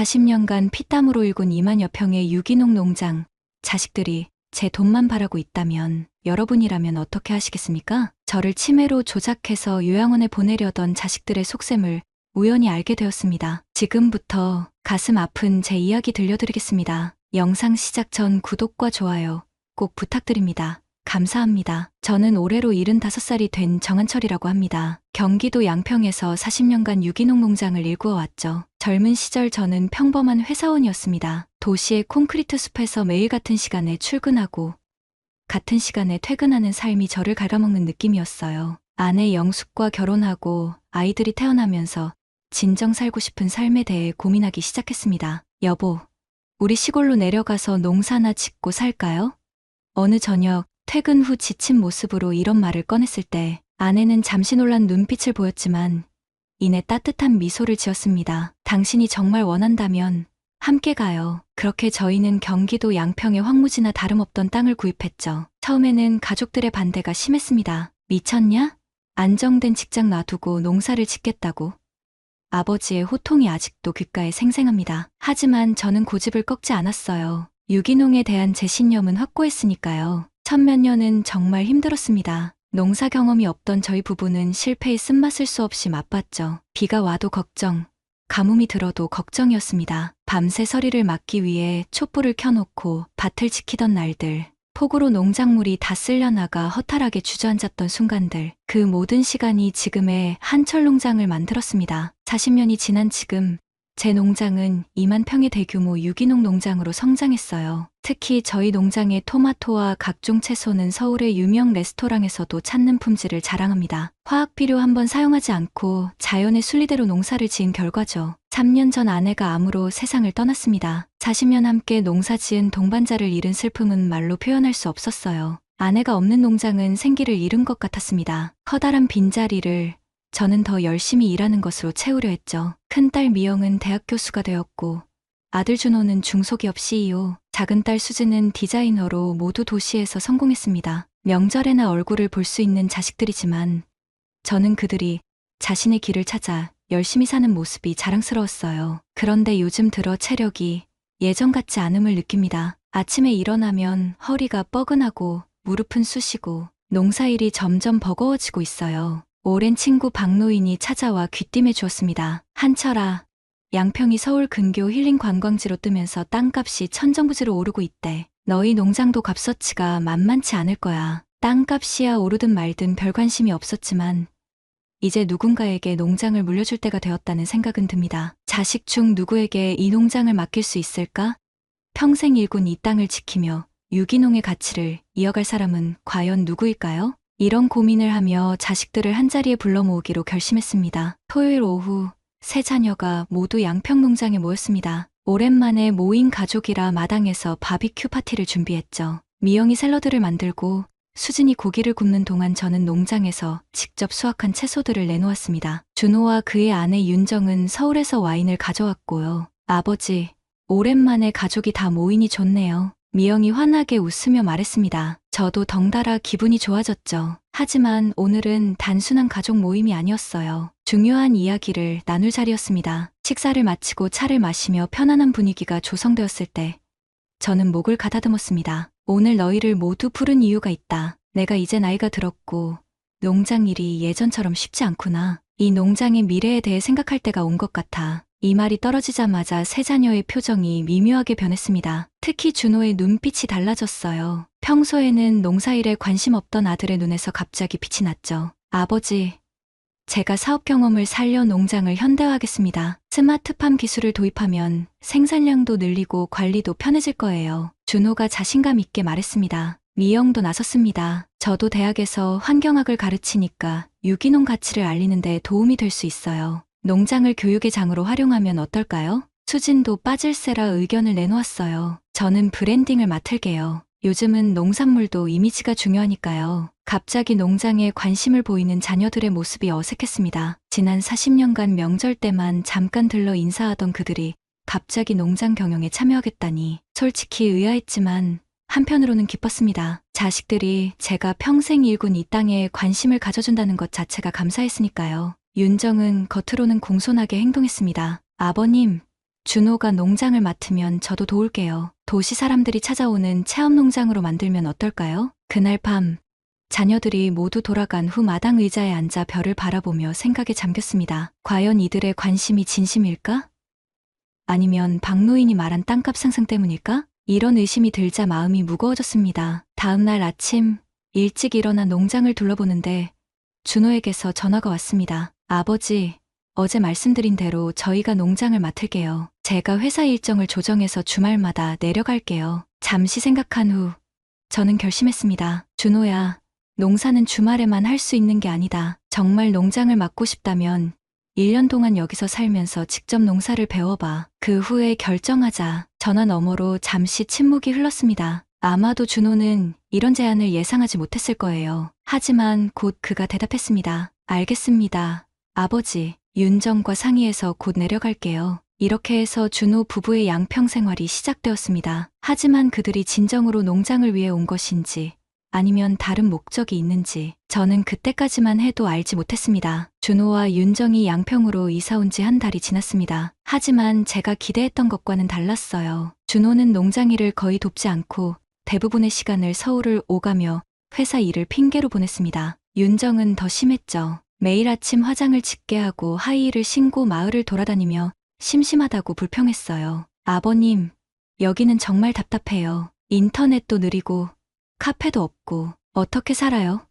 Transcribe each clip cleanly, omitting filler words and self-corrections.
40년간 피땀으로 일군 2만여 평의 유기농 농장, 자식들이 제 돈만 바라고 있다면 여러분이라면 어떻게 하시겠습니까? 저를 치매로 조작해서 요양원에 보내려던 자식들의 속셈을 우연히 알게 되었습니다. 지금부터 가슴 아픈 제 이야기 들려드리겠습니다. 영상 시작 전 구독과 좋아요 꼭 부탁드립니다. 감사합니다. 저는 올해로 75살이 된 정한철이라고 합니다. 경기도 양평에서 40년간 유기농 농장을 일구어왔죠. 젊은 시절 저는 평범한 회사원이었습니다. 도시의 콘크리트 숲에서 매일 같은 시간에 출근하고 같은 시간에 퇴근하는 삶이 저를 갉아먹는 느낌이었어요. 아내 영숙과 결혼하고 아이들이 태어나면서 진정 살고 싶은 삶에 대해 고민하기 시작했습니다. 여보, 우리 시골로 내려가서 농사나 짓고 살까요? 어느 저녁 퇴근 후 지친 모습으로 이런 말을 꺼냈을 때 아내는 잠시 놀란 눈빛을 보였지만 이내 따뜻한 미소를 지었습니다. 당신이 정말 원한다면 함께 가요. 그렇게 저희는 경기도 양평의 황무지나 다름없던 땅을 구입했죠. 처음에는 가족들의 반대가 심했습니다. 미쳤냐? 안정된 직장 놔두고 농사를 짓겠다고. 아버지의 호통이 아직도 귓가에 생생합니다. 하지만 저는 고집을 꺾지 않았어요. 유기농에 대한 제 신념은 확고했으니까요. 천몇 년은 정말 힘들었습니다. 농사 경험이 없던 저희 부부는 실패의 쓴맛을 수 없이 맛봤죠. 비가 와도 걱정, 가뭄이 들어도 걱정이었습니다. 밤새 서리를 막기 위해 촛불을 켜놓고 밭을 지키던 날들, 폭우로 농작물이 다 쓸려나가 허탈하게 주저앉았던 순간들, 그 모든 시간이 지금의 한철 농장을 만들었습니다. 40년이 지난 지금 제 농장은 2만 평의 대규모 유기농 농장으로 성장했어요. 특히 저희 농장의 토마토와 각종 채소는 서울의 유명 레스토랑에서도 찾는 품질을 자랑합니다. 화학 비료 한 번 사용하지 않고 자연의 순리대로 농사를 지은 결과죠. 3년 전 아내가 암으로 세상을 떠났습니다. 40년 함께 농사 지은 동반자를 잃은 슬픔은 말로 표현할 수 없었어요. 아내가 없는 농장은 생기를 잃은 것 같았습니다. 커다란 빈자리를 저는 더 열심히 일하는 것으로 채우려 했죠. 큰딸 미영은 대학 교수가 되었고 아들 준호는 중소기업 CEO, 작은 딸 수지는 디자이너로 모두 도시에서 성공했습니다. 명절에나 얼굴을 볼 수 있는 자식들이지만 저는 그들이 자신의 길을 찾아 열심히 사는 모습이 자랑스러웠어요. 그런데 요즘 들어 체력이 예전 같지 않음을 느낍니다. 아침에 일어나면 허리가 뻐근하고 무릎은 쑤시고 농사일이 점점 버거워지고 있어요. 오랜 친구 박노인이 찾아와 귀띔해 주었습니다. 한철아, 양평이 서울 근교 힐링 관광지로 뜨면서 땅값이 천정부지로 오르고 있대. 너희 농장도 값어치가 만만치 않을 거야. 땅값이야 오르든 말든 별 관심이 없었지만 이제 누군가에게 농장을 물려줄 때가 되었다는 생각은 듭니다. 자식 중 누구에게 이 농장을 맡길 수 있을까? 평생 일군 이 땅을 지키며 유기농의 가치를 이어갈 사람은 과연 누구일까요? 이런 고민을 하며 자식들을 한자리에 불러 모으기로 결심했습니다. 토요일 오후 세 자녀가 모두 양평농장에 모였습니다. 오랜만에 모인 가족이라 마당에서 바비큐 파티를 준비했죠. 미영이 샐러드를 만들고 수진이 고기를 굽는 동안 저는 농장에서 직접 수확한 채소들을 내놓았습니다. 준호와 그의 아내 윤정은 서울에서 와인을 가져왔고요. 아버지, 오랜만에 가족이 다 모이니 좋네요. 미영이 환하게 웃으며 말했습니다. 저도 덩달아 기분이 좋아졌죠. 하지만 오늘은 단순한 가족 모임이 아니었어요. 중요한 이야기를 나눌 자리였습니다. 식사를 마치고 차를 마시며 편안한 분위기가 조성되었을 때 저는 목을 가다듬었습니다. 오늘 너희를 모두 부른 이유가 있다. 내가 이제 나이가 들었고 농장 일이 예전처럼 쉽지 않구나. 이 농장의 미래에 대해 생각할 때가 온 것 같아. 이 말이 떨어지자마자 세 자녀의 표정이 미묘하게 변했습니다. 특히 준호의 눈빛이 달라졌어요. 평소에는 농사일에 관심 없던 아들의 눈에서 갑자기 빛이 났죠. 아버지, 제가 사업 경험을 살려 농장을 현대화하겠습니다. 스마트팜 기술을 도입하면 생산량도 늘리고 관리도 편해질 거예요. 준호가 자신감 있게 말했습니다. 미영도 나섰습니다. 저도 대학에서 환경학을 가르치니까 유기농 가치를 알리는 데 도움이 될 수 있어요. 농장을 교육의 장으로 활용하면 어떨까요? 수진도 빠질세라 의견을 내놓았어요. 저는 브랜딩을 맡을게요. 요즘은 농산물도 이미지가 중요하니까요. 갑자기 농장에 관심을 보이는 자녀들의 모습이 어색했습니다. 지난 40년간 명절 때만 잠깐 들러 인사하던 그들이 갑자기 농장 경영에 참여하겠다니 솔직히 의아했지만 한편으로는 기뻤습니다. 자식들이 제가 평생 일군 이 땅에 관심을 가져준다는 것 자체가 감사했으니까요. 윤정은 겉으로는 공손하게 행동했습니다. 아버님, 준호가 농장을 맡으면 저도 도울게요. 도시 사람들이 찾아오는 체험 농장으로 만들면 어떨까요? 그날 밤 자녀들이 모두 돌아간 후 마당 의자에 앉아 별을 바라보며 생각에 잠겼습니다. 과연 이들의 관심이 진심일까? 아니면 박노인이 말한 땅값 상승 때문일까? 이런 의심이 들자 마음이 무거워졌습니다. 다음 날 아침 일찍 일어나 농장을 둘러보는데 준호에게서 전화가 왔습니다. 아버지, 어제 말씀드린 대로 저희가 농장을 맡을게요. 제가 회사 일정을 조정해서 주말마다 내려갈게요. 잠시 생각한 후 저는 결심했습니다. 준호야, 농사는 주말에만 할 수 있는 게 아니다. 정말 농장을 맡고 싶다면 1년 동안 여기서 살면서 직접 농사를 배워봐. 그 후에 결정하자. 전화 너머로 잠시 침묵이 흘렀습니다. 아마도 준호는 이런 제안을 예상하지 못했을 거예요. 하지만 곧 그가 대답했습니다. 알겠습니다. 아버지, 윤정과 상의해서 곧 내려갈게요. 이렇게 해서 준호 부부의 양평 생활이 시작되었습니다. 하지만 그들이 진정으로 농장을 위해 온 것인지 아니면 다른 목적이 있는지 저는 그때까지만 해도 알지 못했습니다. 준호와 윤정이 양평으로 이사 온 지 한 달이 지났습니다. 하지만 제가 기대했던 것과는 달랐어요. 준호는 농장 일을 거의 돕지 않고 대부분의 시간을 서울을 오가며 회사 일을 핑계로 보냈습니다. 윤정은 더 심했죠. 매일 아침 화장을 짙게 하고 하이힐을 신고 마을을 돌아다니며 심심하다고 불평했어요. 아버님, 여기는 정말 답답해요. 인터넷도 느리고 카페도 없고 어떻게 살아요?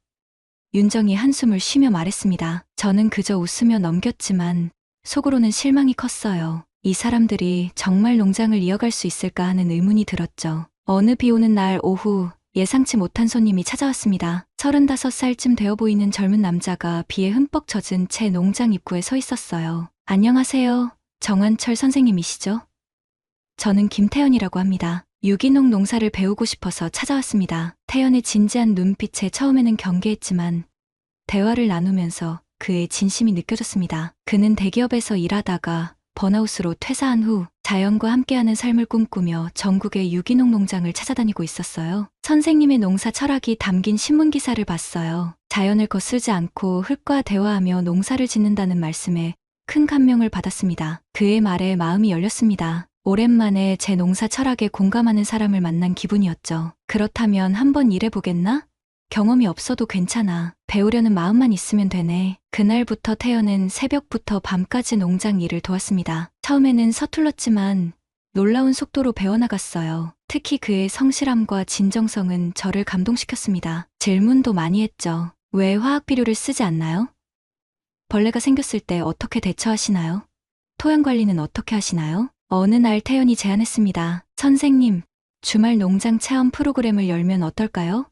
윤정이 한숨을 쉬며 말했습니다. 저는 그저 웃으며 넘겼지만 속으로는 실망이 컸어요. 이 사람들이 정말 농장을 이어갈 수 있을까 하는 의문이 들었죠. 어느 비 오는 날 오후 예상치 못한 손님이 찾아왔습니다. 35살쯤 되어 보이는 젊은 남자가 비에 흠뻑 젖은 채 농장 입구에 서 있었어요. 안녕하세요. 정한철 선생님이시죠? 저는 김태연이라고 합니다. 유기농 농사를 배우고 싶어서 찾아왔습니다. 태연의 진지한 눈빛에 처음에는 경계했지만 대화를 나누면서 그의 진심이 느껴졌습니다. 그는 대기업에서 일하다가 번아웃으로 퇴사한 후 자연과 함께하는 삶을 꿈꾸며 전국의 유기농 농장을 찾아다니고 있었어요. 선생님의 농사 철학이 담긴 신문 기사를 봤어요. 자연을 거스르지 않고 흙과 대화하며 농사를 짓는다는 말씀에 큰 감명을 받았습니다. 그의 말에 마음이 열렸습니다. 오랜만에 제 농사 철학에 공감하는 사람을 만난 기분이었죠. 그렇다면 한번 일해보겠나? 경험이 없어도 괜찮아. 배우려는 마음만 있으면 되네. 그날부터 태연은 새벽부터 밤까지 농장 일을 도왔습니다. 처음에는 서툴렀지만 놀라운 속도로 배워나갔어요. 특히 그의 성실함과 진정성은 저를 감동시켰습니다. 질문도 많이 했죠. 왜 화학 비료를 쓰지 않나요? 벌레가 생겼을 때 어떻게 대처하시나요? 토양 관리는 어떻게 하시나요? 어느 날 태연이 제안했습니다. 선생님, 주말 농장 체험 프로그램을 열면 어떨까요?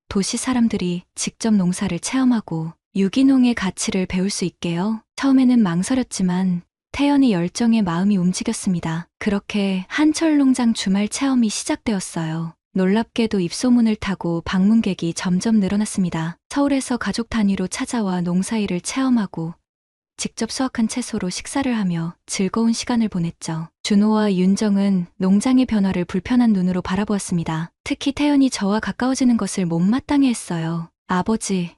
도시 사람들이 직접 농사를 체험하고 유기농의 가치를 배울 수 있게요. 처음에는 망설였지만 태연의 열정에 마음이 움직였습니다. 그렇게 한철 농장 주말 체험이 시작되었어요. 놀랍게도 입소문을 타고 방문객이 점점 늘어났습니다. 서울에서 가족 단위로 찾아와 농사일을 체험하고 직접 수확한 채소로 식사를 하며 즐거운 시간을 보냈죠. 준호와 윤정은 농장의 변화를 불편한 눈으로 바라보았습니다. 특히 태연이 저와 가까워지는 것을 못마땅해 했어요. 아버지,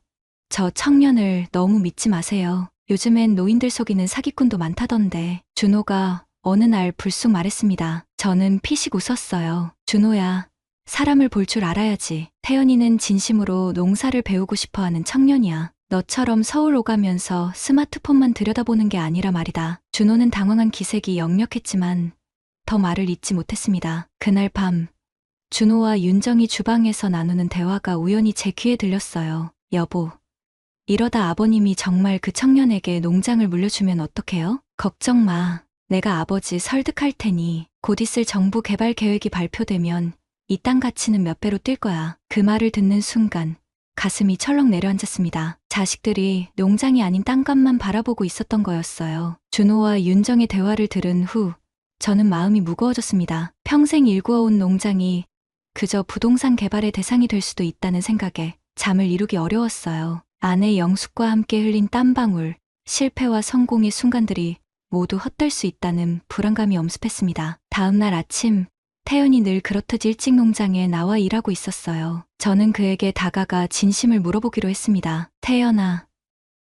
저 청년을 너무 믿지 마세요. 요즘엔 노인들 속이는 사기꾼도 많다던데. 준호가 어느 날 불쑥 말했습니다. 저는 피식 웃었어요. 준호야, 사람을 볼 줄 알아야지. 태연이는 진심으로 농사를 배우고 싶어하는 청년이야. 너처럼 서울 오가면서 스마트폰만 들여다보는 게 아니라 말이다. 준호는 당황한 기색이 역력했지만 더 말을 잇지 못했습니다. 그날 밤 준호와 윤정이 주방에서 나누는 대화가 우연히 제 귀에 들렸어요. 여보, 이러다 아버님이 정말 그 청년에게 농장을 물려주면 어떡해요? 걱정 마. 내가 아버지 설득할 테니 곧 있을 정부 개발 계획이 발표되면 이 땅 가치는 몇 배로 뛸 거야. 그 말을 듣는 순간 가슴이 철렁 내려앉았습니다. 자식들이 농장이 아닌 땅값만 바라보고 있었던 거였어요. 준호와 윤정의 대화를 들은 후 저는 마음이 무거워졌습니다. 평생 일구어온 농장이 그저 부동산 개발의 대상이 될 수도 있다는 생각에 잠을 이루기 어려웠어요. 아내 영숙과 함께 흘린 땀방울, 실패와 성공의 순간들이 모두 헛될 수 있다는 불안감이 엄습했습니다. 다음 날 아침 태연이 늘 그렇듯 일찍 농장에 나와 일하고 있었어요. 저는 그에게 다가가 진심을 물어보기로 했습니다. 태연아,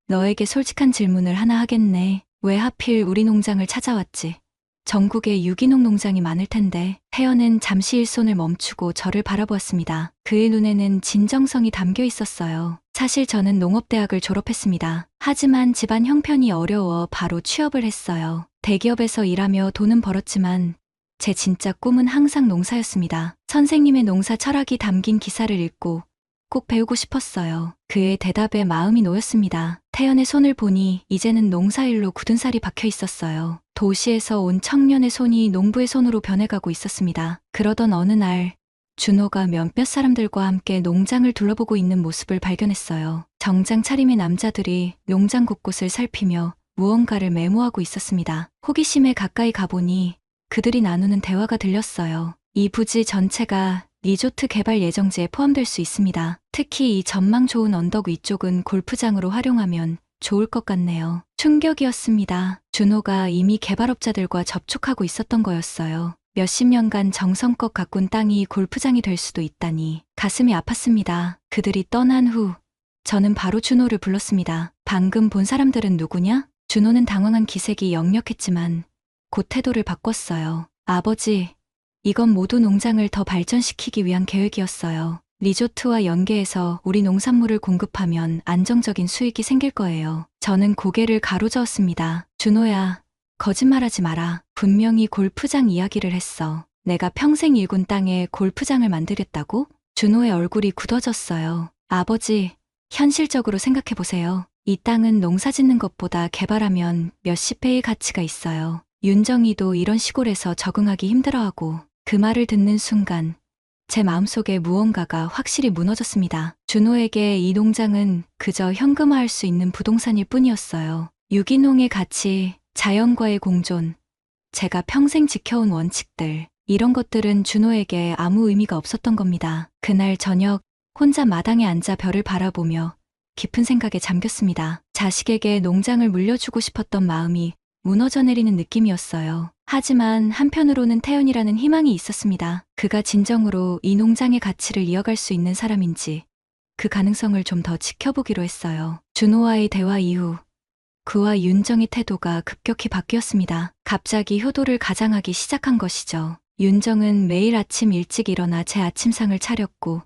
너에게 솔직한 질문을 하나 하겠네. 왜 하필 우리 농장을 찾아왔지? 전국에 유기농 농장이 많을 텐데. 태연은 잠시 일손을 멈추고 저를 바라보았습니다. 그의 눈에는 진정성이 담겨 있었어요. 사실 저는 농업대학을 졸업했습니다. 하지만 집안 형편이 어려워 바로 취업을 했어요. 대기업에서 일하며 돈은 벌었지만 제 진짜 꿈은 항상 농사였습니다. 선생님의 농사 철학이 담긴 기사를 읽고 꼭 배우고 싶었어요. 그의 대답에 마음이 놓였습니다. 태연의 손을 보니 이제는 농사일로 굳은 살이 박혀 있었어요. 도시에서 온 청년의 손이 농부의 손으로 변해가고 있었습니다. 그러던 어느 날 준호가 몇몇 사람들과 함께 농장을 둘러보고 있는 모습을 발견했어요. 정장 차림의 남자들이 농장 곳곳을 살피며 무언가를 메모하고 있었습니다. 호기심에 가까이 가보니 그들이 나누는 대화가 들렸어요. 이 부지 전체가 리조트 개발 예정지에 포함될 수 있습니다. 특히 이 전망 좋은 언덕 위쪽은 골프장으로 활용하면 좋을 것 같네요. 충격이었습니다. 준호가 이미 개발업자들과 접촉하고 있었던 거였어요. 몇십 년간 정성껏 가꾼 땅이 골프장이 될 수도 있다니 가슴이 아팠습니다. 그들이 떠난 후 저는 바로 준호를 불렀습니다. 방금 본 사람들은 누구냐? 준호는 당황한 기색이 역력했지만 곧 태도를 바꿨어요. 아버지, 이건 모두 농장을 더 발전시키기 위한 계획이었어요. 리조트와 연계해서 우리 농산물을 공급하면 안정적인 수익이 생길 거예요. 저는 고개를 가로저었습니다. 준호야, 거짓말하지 마라. 분명히 골프장 이야기를 했어. 내가 평생 일군 땅에 골프장을 만들겠다고? 준호의 얼굴이 굳어졌어요. 아버지, 현실적으로 생각해보세요. 이 땅은 농사 짓는 것보다 개발하면 몇십 배의 가치가 있어요. 윤정이도 이런 시골에서 적응하기 힘들어하고. 그 말을 듣는 순간 제 마음속에 무언가가 확실히 무너졌습니다. 준호에게 이 농장은 그저 현금화할 수 있는 부동산일 뿐이었어요. 유기농의 가치, 자연과의 공존, 제가 평생 지켜온 원칙들, 이런 것들은 준호에게 아무 의미가 없었던 겁니다. 그날 저녁 혼자 마당에 앉아 별을 바라보며 깊은 생각에 잠겼습니다. 자식에게 농장을 물려주고 싶었던 마음이 무너져 내리는 느낌이었어요. 하지만 한편으로는 태연이라는 희망이 있었습니다. 그가 진정으로 이 농장의 가치를 이어갈 수 있는 사람인지 그 가능성을 좀 더 지켜보기로 했어요. 준호와의 대화 이후 그와 윤정의 태도가 급격히 바뀌었습니다. 갑자기 효도를 가장하기 시작한 것이죠. 윤정은 매일 아침 일찍 일어나 제 아침상을 차렸고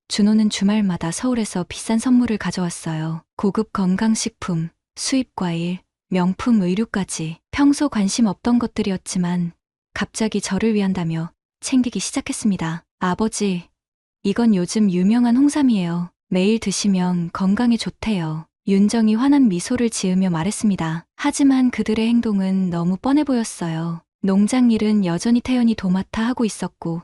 준호는 주말마다 서울에서 비싼 선물을 가져왔어요. 고급 건강식품, 수입 과일, 명품 의류까지. 평소 관심 없던 것들이었지만 갑자기 저를 위한다며 챙기기 시작했습니다. 아버지, 이건 요즘 유명한 홍삼이에요. 매일 드시면 건강에 좋대요. 윤정이 환한 미소를 지으며 말했습니다. 하지만 그들의 행동은 너무 뻔해 보였어요. 농장 일은 여전히 태연이 도맡아 하고 있었고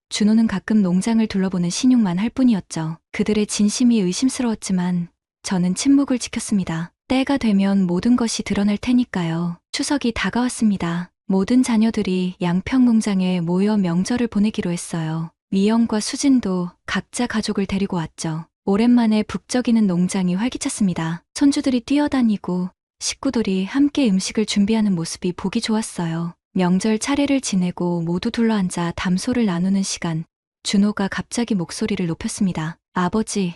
준호는 가끔 농장을 둘러보는 신용만 할 뿐이었죠. 그들의 진심이 의심스러웠지만 저는 침묵을 지켰습니다. 때가 되면 모든 것이 드러날 테니까요. 추석이 다가왔습니다. 모든 자녀들이 양평 농장에 모여 명절을 보내기로 했어요. 미영과 수진도 각자 가족을 데리고 왔죠. 오랜만에 북적이는 농장이 활기찼습니다. 손주들이 뛰어다니고 식구들이 함께 음식을 준비하는 모습이 보기 좋았어요. 명절 차례를 지내고 모두 둘러앉아 담소를 나누는 시간, 준호가 갑자기 목소리를 높였습니다. 아버지,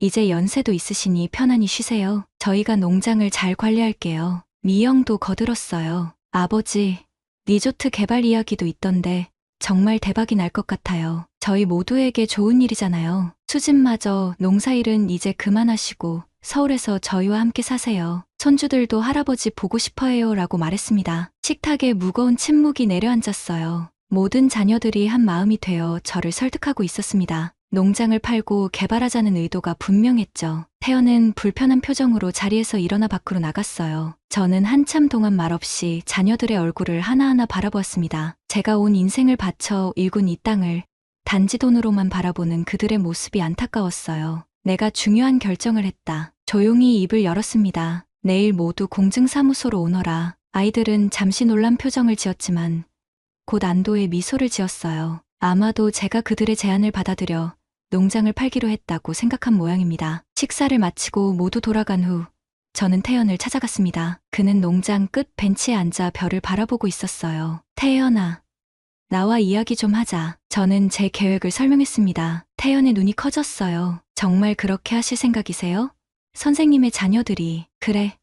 이제 연세도 있으시니 편안히 쉬세요. 저희가 농장을 잘 관리할게요. 미영도 거들었어요. 아버지, 리조트 개발 이야기도 있던데 정말 대박이 날 것 같아요. 저희 모두에게 좋은 일이잖아요. 수진마저 농사일은 이제 그만하시고 서울에서 저희와 함께 사세요. 손주들도 할아버지 보고 싶어해요 라고 말했습니다. 식탁에 무거운 침묵이 내려앉았어요. 모든 자녀들이 한 마음이 되어 저를 설득하고 있었습니다. 농장을 팔고 개발하자는 의도가 분명했죠. 태연은 불편한 표정으로 자리에서 일어나 밖으로 나갔어요. 저는 한참 동안 말없이 자녀들의 얼굴을 하나하나 바라보았습니다. 제가 온 인생을 바쳐 일군 이 땅을 단지 돈으로만 바라보는 그들의 모습이 안타까웠어요. 내가 중요한 결정을 했다. 조용히 입을 열었습니다. 내일 모두 공증사무소로 오너라. 아이들은 잠시 놀란 표정을 지었지만 곧 안도의 미소를 지었어요. 아마도 제가 그들의 제안을 받아들여 농장을 팔기로 했다고 생각한 모양입니다. 식사를 마치고 모두 돌아간 후 저는 태연을 찾아갔습니다. 그는 농장 끝 벤치에 앉아 별을 바라보고 있었어요. 태연아, 나와 이야기 좀 하자. 저는 제 계획을 설명했습니다. 태연의 눈이 커졌어요. 정말 그렇게 하실 생각이세요? 선생님의 자녀들이. 그래,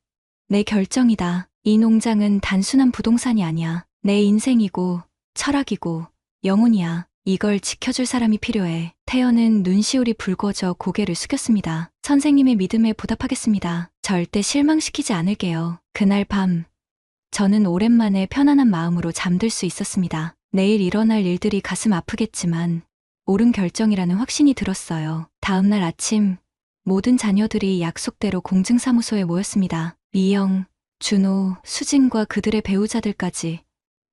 내 결정이다. 이 농장은 단순한 부동산이 아니야. 내 인생이고 철학이고 영혼이야. 이걸 지켜줄 사람이 필요해. 태연은 눈시울이 붉어져 고개를 숙였습니다. 선생님의 믿음에 보답하겠습니다. 절대 실망시키지 않을게요. 그날 밤 저는 오랜만에 편안한 마음으로 잠들 수 있었습니다. 내일 일어날 일들이 가슴 아프겠지만 옳은 결정이라는 확신이 들었어요. 다음 날 아침 모든 자녀들이 약속대로 공증사무소에 모였습니다. 미영, 준호, 수진과 그들의 배우자들까지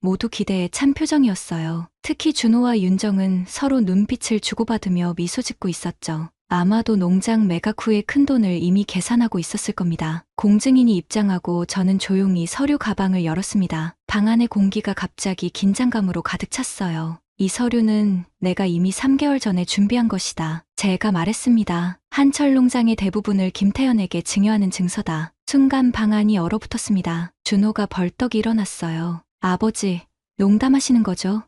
모두 기대에 찬 표정이었어요. 특히 준호와 윤정은 서로 눈빛을 주고받으며 미소 짓고 있었죠. 아마도 농장 매각 후의 큰돈을 이미 계산하고 있었을 겁니다. 공증인이 입장하고 저는 조용히 서류 가방을 열었습니다. 방 안의 공기가 갑자기 긴장감으로 가득 찼어요. 이 서류는 내가 이미 3개월 전에 준비한 것이다. 제가 말했습니다. 한철 농장의 대부분을 김태연에게 증여하는 증서다. 순간 방 안이 얼어붙었습니다. 준호가 벌떡 일어났어요. 아버지, 농담하시는 거죠?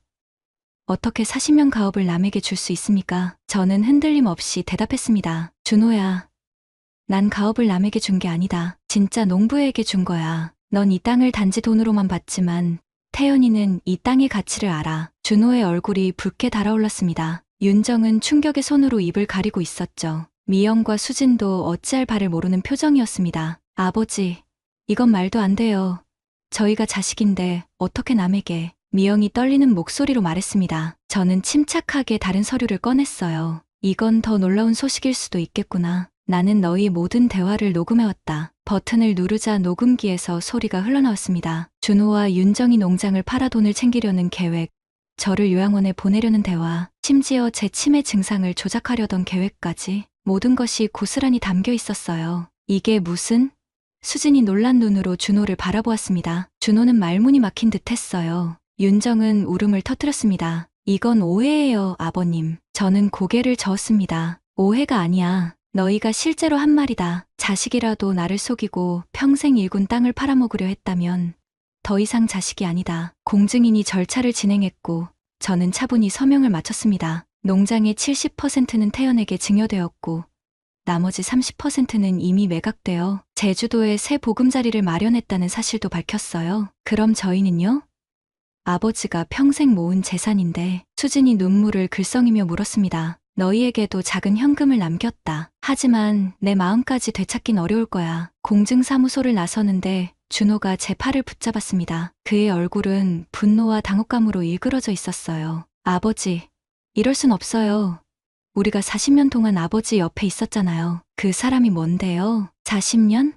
어떻게 40년 가업을 남에게 줄 수 있습니까? 저는 흔들림 없이 대답했습니다. 준호야, 난 가업을 남에게 준 게 아니다. 진짜 농부에게 준 거야. 넌 이 땅을 단지 돈으로만 봤지만 태연이는 이 땅의 가치를 알아. 준호의 얼굴이 붉게 달아올랐습니다. 윤정은 충격의 손으로 입을 가리고 있었죠. 미영과 수진도 어찌할 바를 모르는 표정이었습니다. 아버지, 이건 말도 안 돼요. 저희가 자식인데 어떻게 남에게. 미영이 떨리는 목소리로 말했습니다. 저는 침착하게 다른 서류를 꺼냈어요. 이건 더 놀라운 소식일 수도 있겠구나. 나는 너희 모든 대화를 녹음해왔다. 버튼을 누르자 녹음기에서 소리가 흘러나왔습니다. 준호와 윤정이 농장을 팔아 돈을 챙기려는 계획, 저를 요양원에 보내려는 대화, 심지어 제 치매 증상을 조작하려던 계획까지 모든 것이 고스란히 담겨 있었어요. 이게 무슨? 수진이 놀란 눈으로 준호를 바라보았습니다. 준호는 말문이 막힌 듯 했어요. 윤정은 울음을 터뜨렸습니다. 이건 오해예요, 아버님. 저는 고개를 저었습니다. 오해가 아니야. 너희가 실제로 한 말이다. 자식이라도 나를 속이고 평생 일군 땅을 팔아먹으려 했다면 더 이상 자식이 아니다. 공증인이 절차를 진행했고 저는 차분히 서명을 마쳤습니다. 농장의 70%는 태연에게 증여되었고 나머지 30%는 이미 매각되어 제주도에 새 보금자리를 마련했다는 사실도 밝혔어요. 그럼 저희는요? 아버지가 평생 모은 재산인데. 수진이 눈물을 글썽이며 물었습니다. 너희에게도 작은 현금을 남겼다. 하지만 내 마음까지 되찾긴 어려울 거야. 공증사무소를 나서는데 준호가 제 팔을 붙잡았습니다. 그의 얼굴은 분노와 당혹감으로 일그러져 있었어요. 아버지, 이럴 순 없어요. 우리가 40년 동안 아버지 옆에 있었잖아요. 그 사람이 뭔데요? 40년?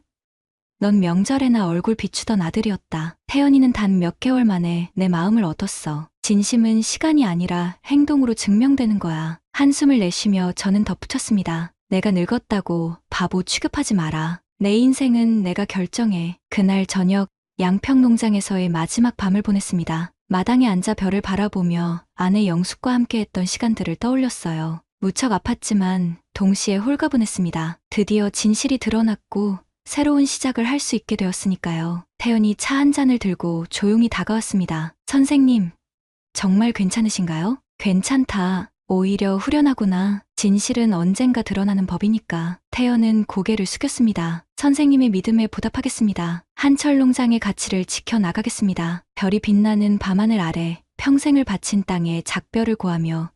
넌 명절에나 얼굴 비추던 아들이었다. 태연이는 단 몇 개월 만에 내 마음을 얻었어. 진심은 시간이 아니라 행동으로 증명되는 거야. 한숨을 내쉬며 저는 덧붙였습니다. 내가 늙었다고 바보 취급하지 마라. 내 인생은 내가 결정해. 그날 저녁 양평농장에서의 마지막 밤을 보냈습니다. 마당에 앉아 별을 바라보며 아내 영숙과 함께했던 시간들을 떠올렸어요. 무척 아팠지만 동시에 홀가분했습니다. 드디어 진실이 드러났고 새로운 시작을 할 수 있게 되었으니까요. 태연이 차 한 잔을 들고 조용히 다가왔습니다. 선생님, 정말 괜찮으신가요? 괜찮다. 오히려 후련하구나. 진실은 언젠가 드러나는 법이니까. 태연은 고개를 숙였습니다. 선생님의 믿음에 보답하겠습니다. 한철 농장의 가치를 지켜나가겠습니다. 별이 빛나는 밤하늘 아래 평생을 바친 땅에 작별을 고하며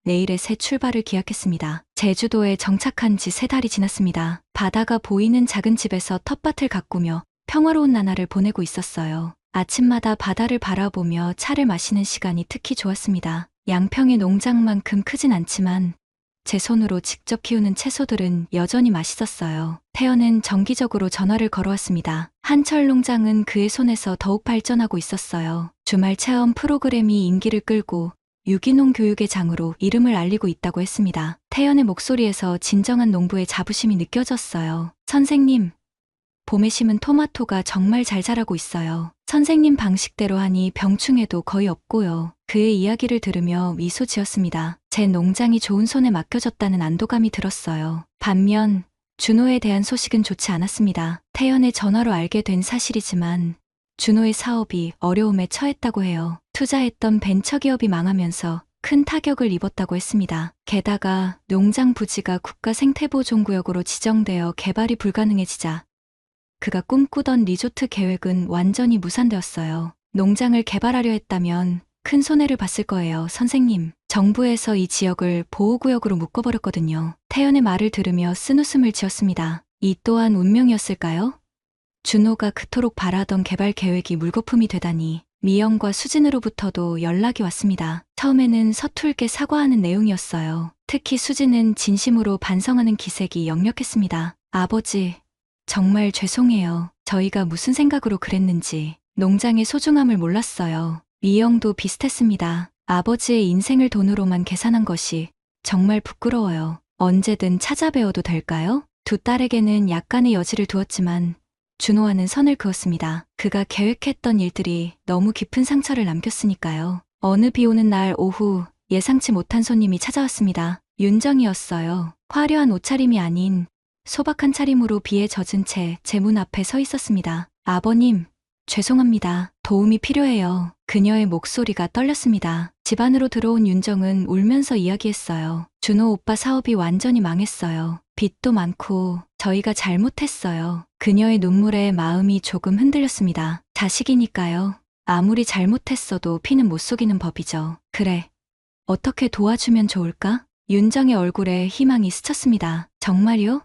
내일의 새 출발을 기약했습니다. 제주도에 정착한 지 3달이 지났습니다. 바다가 보이는 작은 집에서 텃밭을 가꾸며 평화로운 나날을 보내고 있었어요. 아침마다 바다를 바라보며 차를 마시는 시간이 특히 좋았습니다. 양평의 농장만큼 크진 않지만 제 손으로 직접 키우는 채소들은 여전히 맛있었어요. 태연은 정기적으로 전화를 걸어왔습니다. 한철 농장은 그의 손에서 더욱 발전하고 있었어요. 주말 체험 프로그램이 인기를 끌고 유기농 교육의 장으로 이름을 알리고 있다고 했습니다. 태연의 목소리에서 진정한 농부의 자부심이 느껴졌어요. 선생님, 봄에 심은 토마토가 정말 잘 자라고 있어요. 선생님 방식대로 하니 병충해도 거의 없고요. 그의 이야기를 들으며 미소 지었습니다. 제 농장이 좋은 손에 맡겨졌다는 안도감이 들었어요. 반면 준호에 대한 소식은 좋지 않았습니다. 태연의 전화로 알게 된 사실이지만 준호의 사업이 어려움에 처했다고 해요. 투자했던 벤처기업이 망하면서 큰 타격을 입었다고 했습니다. 게다가 농장 부지가 국가 생태보존구역으로 지정되어 개발이 불가능해지자 그가 꿈꾸던 리조트 계획은 완전히 무산되었어요. 농장을 개발하려 했다면 큰 손해를 봤을 거예요, 선생님. 정부에서 이 지역을 보호구역으로 묶어버렸거든요. 태연의 말을 들으며 쓴웃음을 지었습니다. 이 또한 운명이었을까요? 준호가 그토록 바라던 개발 계획이 물거품이 되다니 미영과 수진으로부터도 연락이 왔습니다. 처음에는 서툴게 사과하는 내용이었어요. 특히 수진은 진심으로 반성하는 기색이 역력했습니다. 아버지, 정말 죄송해요. 저희가 무슨 생각으로 그랬는지 농장의 소중함을 몰랐어요. 미영도 비슷했습니다. 아버지의 인생을 돈으로만 계산한 것이 정말 부끄러워요. 언제든 찾아뵈어도 될까요? 두 딸에게는 약간의 여지를 두었지만 준호와는 선을 그었습니다. 그가 계획했던 일들이 너무 깊은 상처를 남겼으니까요. 어느 비 오는 날 오후 예상치 못한 손님이 찾아왔습니다. 윤정이었어요. 화려한 옷차림이 아닌 소박한 차림으로 비에 젖은 채 제 문 앞에 서 있었습니다. 아버님, 죄송합니다. 도움이 필요해요. 그녀의 목소리가 떨렸습니다. 집 안으로 들어온 윤정은 울면서 이야기했어요. 준호 오빠 사업이 완전히 망했어요. 빚도 많고 저희가 잘못했어요. 그녀의 눈물에 마음이 조금 흔들렸습니다. 자식이니까요. 아무리 잘못했어도 피는 못 속이는 법이죠. 그래. 어떻게 도와주면 좋을까? 윤정의 얼굴에 희망이 스쳤습니다. 정말요?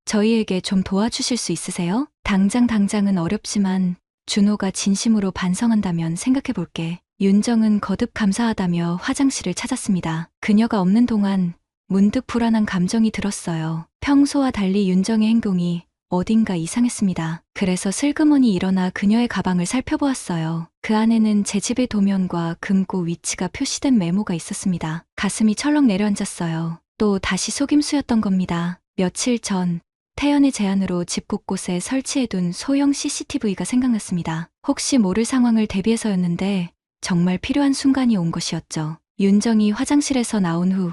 저희에게 좀 도와주실 수 있으세요? 당장은 어렵지만 준호가 진심으로 반성한다면 생각해볼게. 윤정은 거듭 감사하다며 화장실을 찾았습니다. 그녀가 없는 동안 문득 불안한 감정이 들었어요. 평소와 달리 윤정의 행동이 어딘가 이상했습니다. 그래서 슬그머니 일어나 그녀의 가방을 살펴보았어요. 그 안에는 제 집의 도면과 금고 위치가 표시된 메모가 있었습니다. 가슴이 철렁 내려앉았어요. 또 다시 속임수였던 겁니다. 며칠 전 태연의 제안으로 집 곳곳에 설치해둔 소형 CCTV가 생각났습니다. 혹시 모를 상황을 대비해서였는데 정말 필요한 순간이 온 것이었죠. 윤정이 화장실에서 나온 후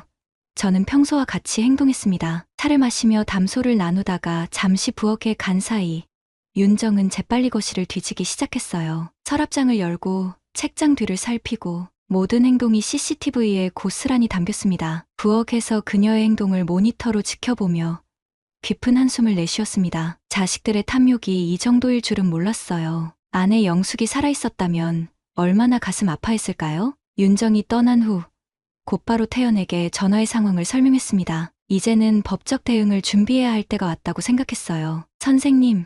저는 평소와 같이 행동했습니다. 차를 마시며 담소를 나누다가 잠시 부엌에 간 사이 윤정은 재빨리 거실을 뒤지기 시작했어요. 서랍장을 열고 책장 뒤를 살피고 모든 행동이 CCTV에 고스란히 담겼습니다. 부엌에서 그녀의 행동을 모니터로 지켜보며 깊은 한숨을 내쉬었습니다. 자식들의 탐욕이 이 정도일 줄은 몰랐어요. 아내 영숙이 살아있었다면 얼마나 가슴 아파했을까요? 윤정이 떠난 후 곧바로 태연에게 전화의 상황을 설명했습니다. 이제는 법적 대응을 준비해야 할 때가 왔다고 생각했어요. 선생님,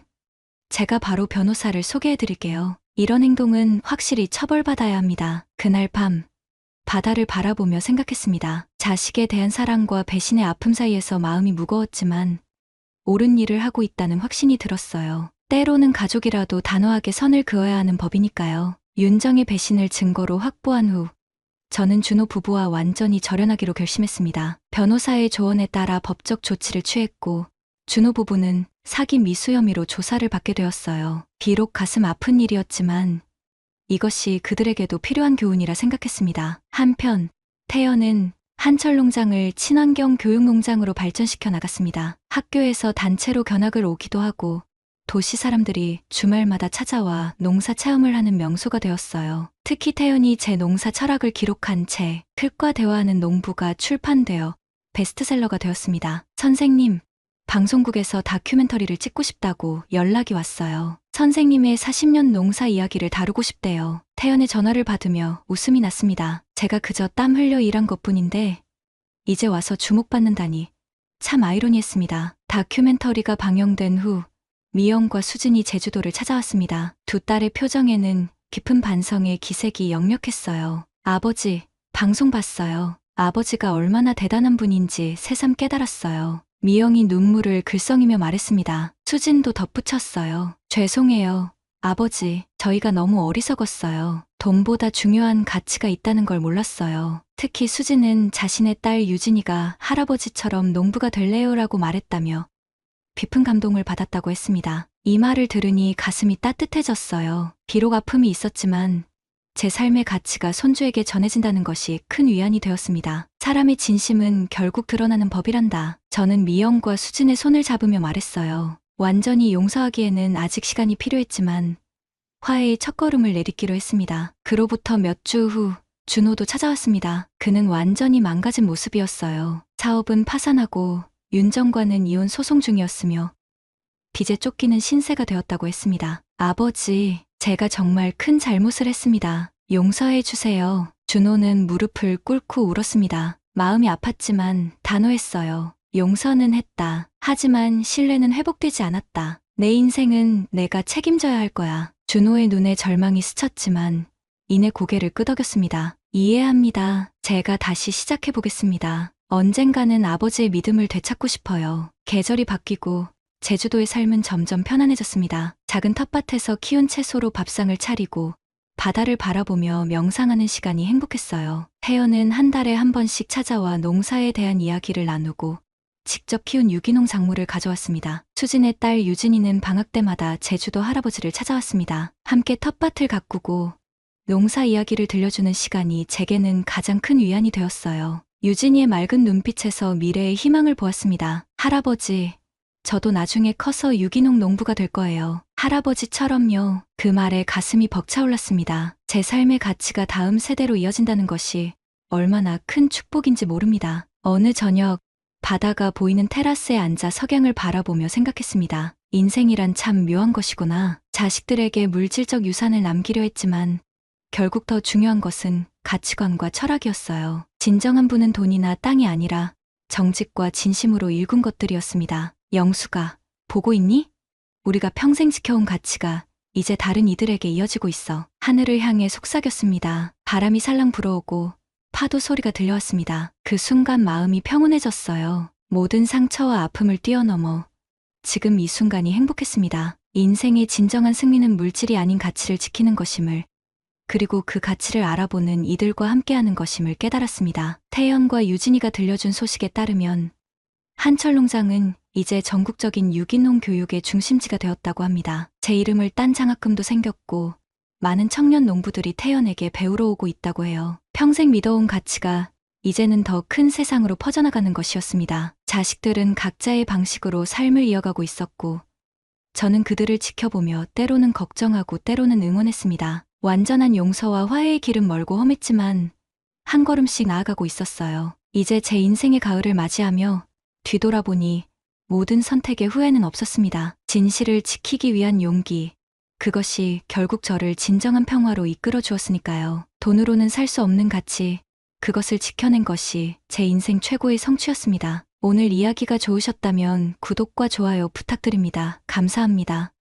제가 바로 변호사를 소개해드릴게요. 이런 행동은 확실히 처벌받아야 합니다. 그날 밤 바다를 바라보며 생각했습니다. 자식에 대한 사랑과 배신의 아픔 사이에서 마음이 무거웠지만 옳은 일을 하고 있다는 확신이 들었어요. 때로는 가족이라도 단호하게 선을 그어야 하는 법이니까요. 윤정의 배신을 증거로 확보한 후 저는 준호 부부와 완전히 절연하기로 결심했습니다. 변호사의 조언에 따라 법적 조치를 취했고 준호 부부는 사기 미수 혐의로 조사를 받게 되었어요. 비록 가슴 아픈 일이었지만 이것이 그들에게도 필요한 교훈이라 생각했습니다. 한편 태연은 한철농장을 친환경 교육농장으로 발전시켜 나갔습니다. 학교에서 단체로 견학을 오기도 하고 도시 사람들이 주말마다 찾아와 농사 체험을 하는 명소가 되었어요. 특히 태연이 제 농사 철학을 기록한 책 흙과 대화하는 농부가 출판되어 베스트셀러가 되었습니다. 선생님, 방송국에서 다큐멘터리를 찍고 싶다고 연락이 왔어요. 선생님의 40년 농사 이야기를 다루고 싶대요. 태연의 전화를 받으며 웃음이 났습니다. 제가 그저 땀 흘려 일한 것뿐인데 이제 와서 주목받는다니 참 아이러니했습니다. 다큐멘터리가 방영된 후 미영과 수진이 제주도를 찾아왔습니다. 두 딸의 표정에는 깊은 반성의 기색이 역력했어요. 아버지, 방송 봤어요. 아버지가 얼마나 대단한 분인지 새삼 깨달았어요. 미영이 눈물을 글썽이며 말했습니다. 수진도 덧붙였어요. 죄송해요. 아버지, 저희가 너무 어리석었어요. 돈보다 중요한 가치가 있다는 걸 몰랐어요. 특히 수진은 자신의 딸 유진이가 할아버지처럼 농부가 될래요라고 말했다며 깊은 감동을 받았다고 했습니다. 이 말을 들으니 가슴이 따뜻해졌어요. 비록 아픔이 있었지만 제 삶의 가치가 손주에게 전해진다는 것이 큰 위안이 되었습니다. 사람의 진심은 결국 드러나는 법이란다. 저는 미영과 수진의 손을 잡으며 말했어요. 완전히 용서하기에는 아직 시간이 필요했지만 화해의 첫걸음을 내딛기로 했습니다. 그로부터 몇 주 후 준호도 찾아왔습니다. 그는 완전히 망가진 모습이었어요. 사업은 파산하고 윤정과는 이혼 소송 중이었으며 빚에 쫓기는 신세가 되었다고 했습니다. 아버지, 제가 정말 큰 잘못을 했습니다. 용서해 주세요. 준호는 무릎을 꿇고 울었습니다. 마음이 아팠지만 단호했어요. 용서는 했다. 하지만 신뢰는 회복되지 않았다. 내 인생은 내가 책임져야 할 거야. 준호의 눈에 절망이 스쳤지만 이내 고개를 끄덕였습니다. 이해합니다. 제가 다시 시작해 보겠습니다. 언젠가는 아버지의 믿음을 되찾고 싶어요. 계절이 바뀌고 제주도의 삶은 점점 편안해졌습니다. 작은 텃밭에서 키운 채소로 밥상을 차리고 바다를 바라보며 명상하는 시간이 행복했어요. 태연은 한 달에 한 번씩 찾아와 농사에 대한 이야기를 나누고 직접 키운 유기농 작물을 가져왔습니다. 수진의 딸 유진이는 방학 때마다 제주도 할아버지를 찾아왔습니다. 함께 텃밭을 가꾸고 농사 이야기를 들려주는 시간이 제게는 가장 큰 위안이 되었어요. 유진이의 맑은 눈빛에서 미래의 희망을 보았습니다. 할아버지, 저도 나중에 커서 유기농 농부가 될 거예요. 할아버지처럼요. 그 말에 가슴이 벅차올랐습니다. 제 삶의 가치가 다음 세대로 이어진다는 것이 얼마나 큰 축복인지 모릅니다. 어느 저녁 바다가 보이는 테라스에 앉아 석양을 바라보며 생각했습니다. 인생이란 참 묘한 것이구나. 자식들에게 물질적 유산을 남기려 했지만 결국 더 중요한 것은 가치관과 철학이었어요. 진정한 부는 돈이나 땅이 아니라 정직과 진심으로 일군 것들이었습니다. 영수가, 보고 있니? 우리가 평생 지켜온 가치가 이제 다른 이들에게 이어지고 있어. 하늘을 향해 속삭였습니다. 바람이 살랑 불어오고 파도 소리가 들려왔습니다. 그 순간 마음이 평온해졌어요. 모든 상처와 아픔을 뛰어넘어 지금 이 순간이 행복했습니다. 인생의 진정한 승리는 물질이 아닌 가치를 지키는 것임을, 그리고 그 가치를 알아보는 이들과 함께하는 것임을 깨달았습니다. 태연과 유진이가 들려준 소식에 따르면 한철 농장은 이제 전국적인 유기농 교육의 중심지가 되었다고 합니다. 제 이름을 딴 장학금도 생겼고 많은 청년 농부들이 태연에게 배우러 오고 있다고 해요. 평생 믿어온 가치가 이제는 더 큰 세상으로 퍼져나가는 것이었습니다. 자식들은 각자의 방식으로 삶을 이어가고 있었고 저는 그들을 지켜보며 때로는 걱정하고 때로는 응원했습니다. 완전한 용서와 화해의 길은 멀고 험했지만 한 걸음씩 나아가고 있었어요. 이제 제 인생의 가을을 맞이하며 뒤돌아보니 모든 선택에 후회는 없었습니다. 진실을 지키기 위한 용기, 그것이 결국 저를 진정한 평화로 이끌어 주었으니까요. 돈으로는 살 수 없는 가치, 그것을 지켜낸 것이 제 인생 최고의 성취였습니다. 오늘 이야기가 좋으셨다면 구독과 좋아요 부탁드립니다. 감사합니다.